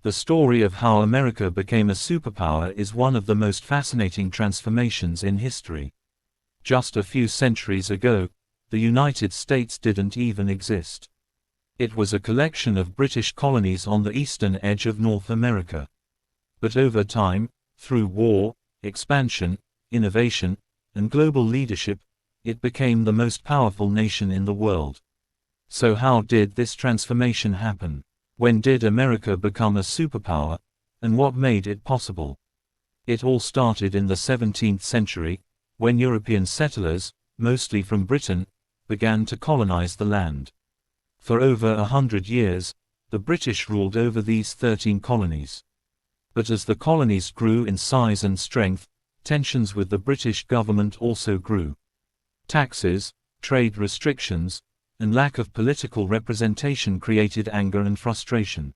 The story of how America became a superpower is one of the most fascinating transformations in history. Just a few centuries ago, the United States didn't even exist. It was a collection of British colonies on the eastern edge of North America. But over time, through war, expansion, innovation, and global leadership, it became the most powerful nation in the world. So how did this transformation happen? When did America become a superpower, and what made it possible? It all started in the 17th century, when European settlers, mostly from Britain, began to colonize the land. For over 100 years, the British ruled over these 13 colonies. But as the colonies grew in size and strength, tensions with the British government also grew. Taxes, trade restrictions, and lack of political representation created anger and frustration.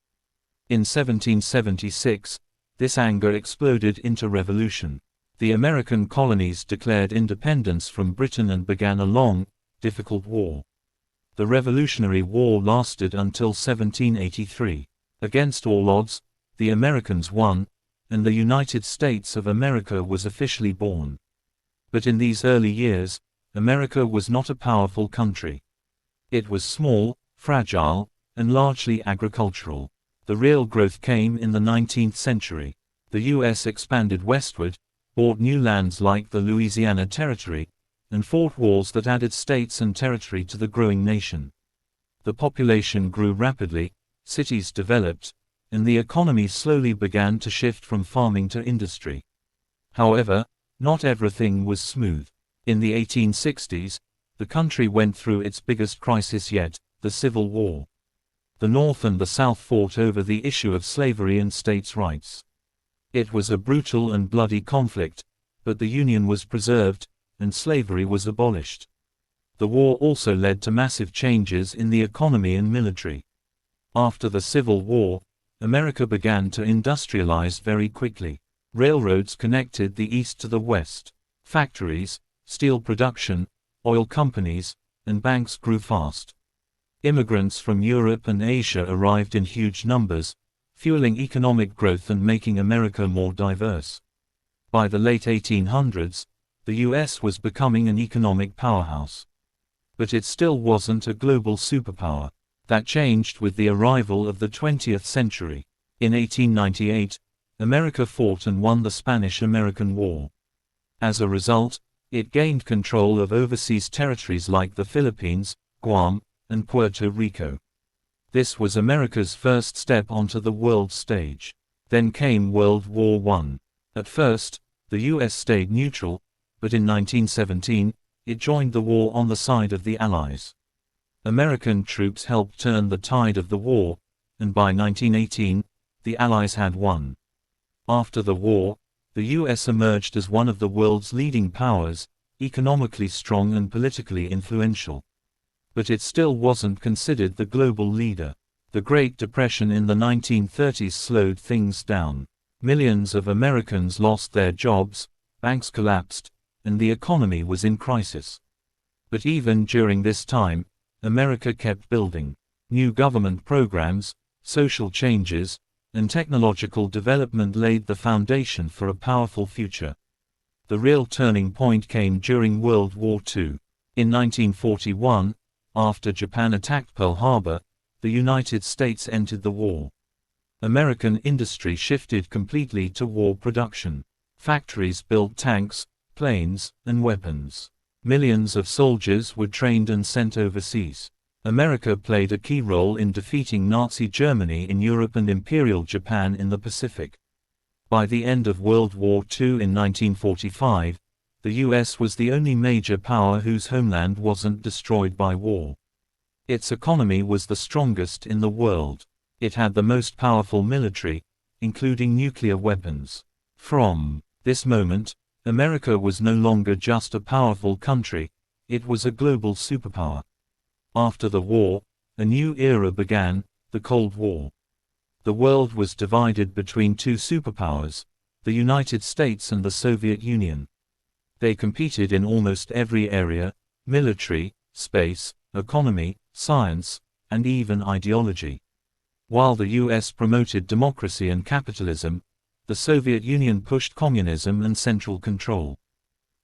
In 1776, this anger exploded into revolution. The American colonies declared independence from Britain and began a long, difficult war. The Revolutionary War lasted until 1783. Against all odds, the Americans won, and the United States of America was officially born. But in these early years, America was not a powerful country. It was small, fragile, and largely agricultural. The real growth came in the 19th century. The U.S. expanded westward, bought new lands like the Louisiana Territory, and fought wars that added states and territory to the growing nation. The population grew rapidly, cities developed, and the economy slowly began to shift from farming to industry. However, not everything was smooth. In the 1860s, the country went through its biggest crisis yet, the Civil War. The North and the South fought over the issue of slavery and states' rights. It was a brutal and bloody conflict, but the Union was preserved, and slavery was abolished. The war also led to massive changes in the economy and military. After the Civil War, America began to industrialize very quickly. Railroads connected the East to the West. Factories, steel production, oil companies, and banks grew fast. Immigrants from Europe and Asia arrived in huge numbers, fueling economic growth and making America more diverse. By the late 1800s, the US was becoming an economic powerhouse. But it still wasn't a global superpower. That changed with the arrival of the 20th century. In 1898, America fought and won the Spanish-American War. As a result, it gained control of overseas territories like the Philippines, Guam, and Puerto Rico. This was America's first step onto the world stage. Then came World War I. At first, the US stayed neutral, but in 1917, it joined the war on the side of the Allies. American troops helped turn the tide of the war, and by 1918, the Allies had won. After the war, the US emerged as one of the world's leading powers, economically strong and politically influential. But it still wasn't considered the global leader. The Great Depression in the 1930s slowed things down. Millions of Americans lost their jobs, banks collapsed, and the economy was in crisis. But even during this time, America kept building. New government programs, social changes, and technological development laid the foundation for a powerful future. The real turning point came during World War II. In 1941, after Japan attacked Pearl Harbor, the United States entered the war. American industry shifted completely to war production. Factories built tanks, planes, and weapons. Millions of soldiers were trained and sent overseas. America played a key role in defeating Nazi Germany in Europe and Imperial Japan in the Pacific. By the end of World War II in 1945, the US was the only major power whose homeland wasn't destroyed by war. Its economy was the strongest in the world. It had the most powerful military, including nuclear weapons. From this moment, America was no longer just a powerful country, it was a global superpower. After the war, a new era began, the Cold War. The world was divided between two superpowers, the United States and the Soviet Union. They competed in almost every area: military, space, economy, science, and even ideology. While the US promoted democracy and capitalism, the Soviet Union pushed communism and central control.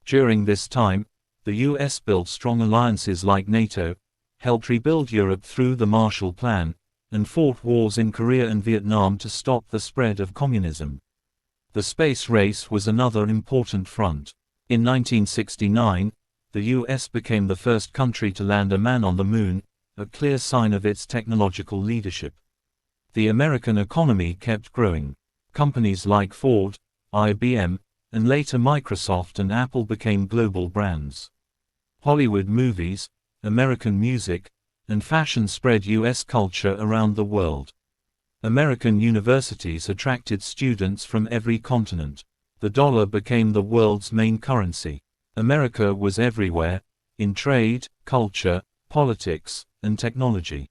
During this time, the US built strong alliances like NATO, helped rebuild Europe through the Marshall Plan, and fought wars in Korea and Vietnam to stop the spread of communism. The space race was another important front. In 1969, the US became the first country to land a man on the moon, a clear sign of its technological leadership. The American economy kept growing. Companies like Ford, IBM, and later Microsoft and Apple became global brands. Hollywood movies, American music, and fashion spread US culture around the world. American universities attracted students from every continent. The dollar became the world's main currency. America was everywhere, in trade, culture, politics, and technology.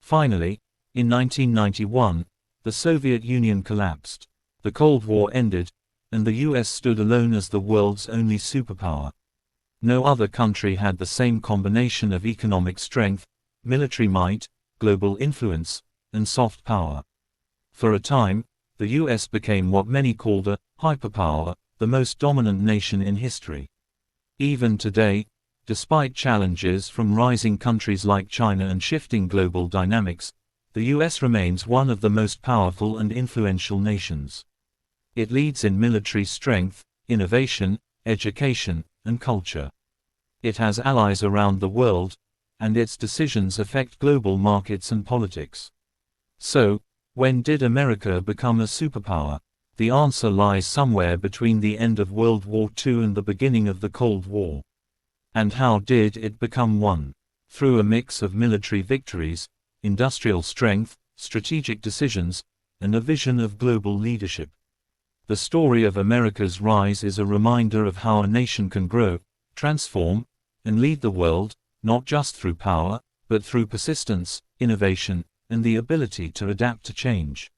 Finally, in 1991, the Soviet Union collapsed. The Cold War ended, and the US stood alone as the world's only superpower. No other country had the same combination of economic strength, military might, global influence, and soft power. For a time, the US became what many called a hyperpower, the most dominant nation in history. Even today, despite challenges from rising countries like China and shifting global dynamics, the US remains one of the most powerful and influential nations. It leads in military strength, innovation, education, and culture. It has allies around the world, and its decisions affect global markets and politics. So, when did America become a superpower? The answer lies somewhere between the end of World War II and the beginning of the Cold War. And how did it become one? Through a mix of military victories, industrial strength, strategic decisions, and a vision of global leadership. The story of America's rise is a reminder of how a nation can grow, transform, and lead the world, not just through power, but through persistence, innovation, and the ability to adapt to change.